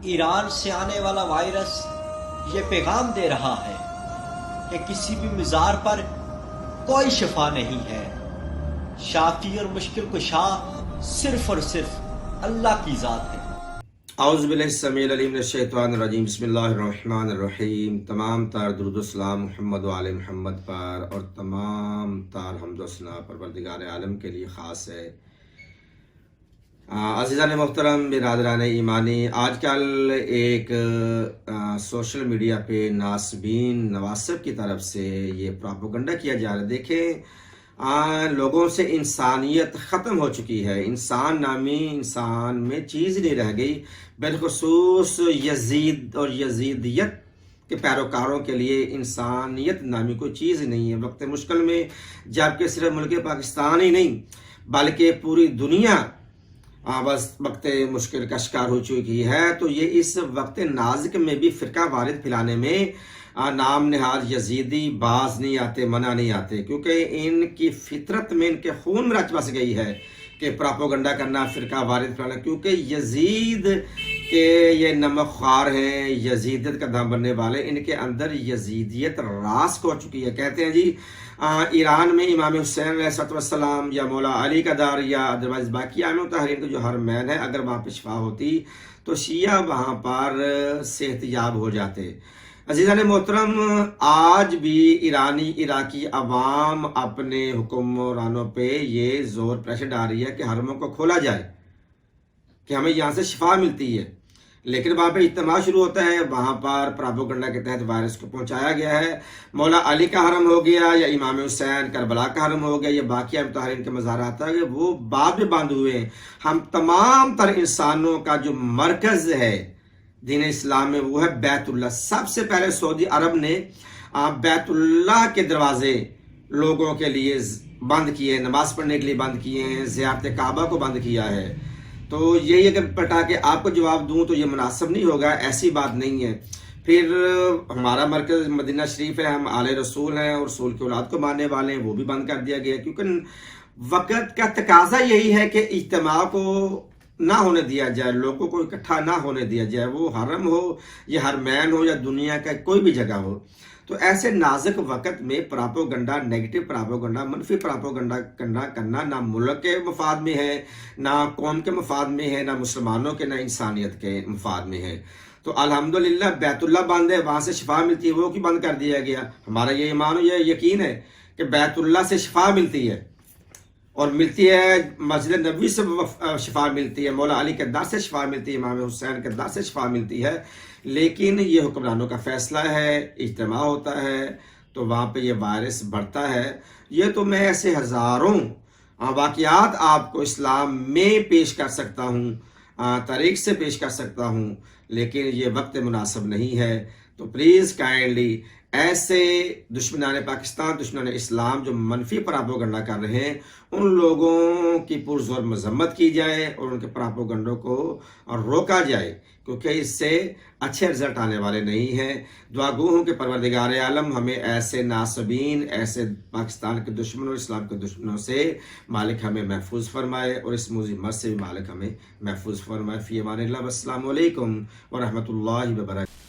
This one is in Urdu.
ایران سے آنے والا وائرس یہ پیغام دے رہا ہے کہ کسی بھی مزار پر کوئی شفا نہیں ہے، شافی اور مشکل کشا صرف اور صرف اللہ کی ذات ہے۔ اعوذ باللہ السمیع العلیم من الشیطان الرجیم، بسم اللہ الرحمن الرحیم۔ تمام تار درود و سلام محمد و آل محمد پر، اور تمام تار حمد و ثنا پروردگار عالم کے لیے خاص ہے۔ عزیزان محترم، برادران ایمانی، آج کل ایک سوشل میڈیا پہ ناصبین نواسب کی طرف سے یہ پروپیگنڈا کیا جا رہا ہے۔ دیکھیں، لوگوں سے انسانیت ختم ہو چکی ہے، انسان نامی انسان میں چیز نہیں رہ گئی، بالخصوص یزید اور یزیدیت کے پیروکاروں کے لیے انسانیت نامی کوئی چیز نہیں ہے۔ وقت مشکل میں جبکہ صرف ملک پاکستان ہی نہیں بلکہ پوری دنیا بس وقت مشکل کا شکار ہو چکی ہے، تو یہ اس وقت نازک میں بھی فرقہ وارد پھیلانے میں نام نہاد یزیدی باز نہیں آتے، منع نہیں آتے، کیونکہ ان کی فطرت میں، ان کے خون میں رچ بس گئی ہے کہ پروپیگنڈا کرنا، فرقہ وارد پھیلانا، کیونکہ یزید کے یہ نمک خوار ہیں، یزیدیت کا دام بننے والے، ان کے اندر یزیدیت راسخ ہو چکی ہے۔ کہتے ہیں جی ایران میں امام حسین علیہ السلام یا مولا علی کا دار یا ادروائز باقی ائمہ مطہرین کا جو حرمین ہے، اگر وہاں پہ شفا ہوتی تو شیعہ وہاں پر صحت یاب ہو جاتے۔ عزیزان محترم، آج بھی ایرانی عراقی عوام اپنے حکمرانوں پہ یہ زور پریشر ڈال رہی ہے کہ حرموں کو کھولا جائے، کہ ہمیں یہاں سے شفا ملتی ہے، لیکن وہاں پہ اجتماع شروع ہوتا ہے، وہاں پر پروپیگنڈا کے تحت وائرس کو پہنچایا گیا ہے۔ مولا علی کا حرم ہو گیا یا امام حسین کربلا کا حرم ہو گیا یا باقی مطہرین کے مزارات ہے، وہ بعد میں باندھ ہوئے ہیں۔ ہم تمام تر انسانوں کا جو مرکز ہے دین اسلام میں وہ ہے بیت اللہ۔ سب سے پہلے سعودی عرب نے بیت اللہ کے دروازے لوگوں کے لیے بند کیے، نماز پڑھنے کے لیے بند کیے ہیں، زیارت کعبہ کو بند کیا ہے۔ تو یہی اگر پلٹا کے آپ کو جواب دوں تو یہ مناسب نہیں ہوگا، ایسی بات نہیں ہے۔ پھر ہمارا مرکز مدینہ شریف ہے، ہم آل رسول ہیں اور رسول کی اولاد کو ماننے والے ہیں، وہ بھی بند کر دیا گیا، کیونکہ وقت کا تقاضا یہی ہے کہ اجتماع کو نہ ہونے دیا جائے، لوگوں کو اکٹھا نہ ہونے دیا جائے، وہ حرم ہو یا حرمین ہو یا دنیا کا کوئی بھی جگہ ہو۔ تو ایسے نازک وقت میں پروپیگنڈا، نیگیٹو پروپیگنڈا، منفی پروپیگنڈا کرنا نہ ملک کے مفاد میں ہے، نہ قوم کے مفاد میں ہے، نہ مسلمانوں کے، نہ انسانیت کے مفاد میں ہے۔ تو الحمدللہ بیت اللہ بند ہے، وہاں سے شفا ملتی ہے، وہ کیوں بند کر دیا گیا؟ ہمارا یہ ایمان و یہ یقین ہے کہ بیت اللہ سے شفا ملتی ہے، اور ملتی ہے، مسجد نبوی سے شفا ملتی ہے، مولا علی کے در سے شفا ملتی ہے، امام حسین کے در سے شفا ملتی ہے، لیکن یہ حکمرانوں کا فیصلہ ہے، اجتماع ہوتا ہے تو وہاں پہ یہ وائرس بڑھتا ہے۔ یہ تو میں ایسے ہزاروں واقعات آپ کو اسلام میں پیش کر سکتا ہوں، تاریخ سے پیش کر سکتا ہوں، لیکن یہ وقت مناسب نہیں ہے۔ تو پلیز کائنڈلی ایسے دشمنان پاکستان، دشمنان اسلام جو منفی پروپیگنڈا کر رہے ہیں، ان لوگوں کی پرزور مذمت کی جائے اور ان کے پروپیگنڈوں کو روکا جائے، کیونکہ اس سے اچھے رزلٹ آنے والے نہیں ہیں۔ دعا گو ہوں کہ پروردگار عالم ہمیں ایسے ناصبین، ایسے پاکستان کے دشمنوں، اسلام کے دشمنوں سے مالک ہمیں محفوظ فرمائے، اور اس موذی مرض سے بھی مالک ہمیں محفوظ فرمائے۔ فی امان اللہ، والسلام علیکم ورحمۃ اللہ وبرکاتہ۔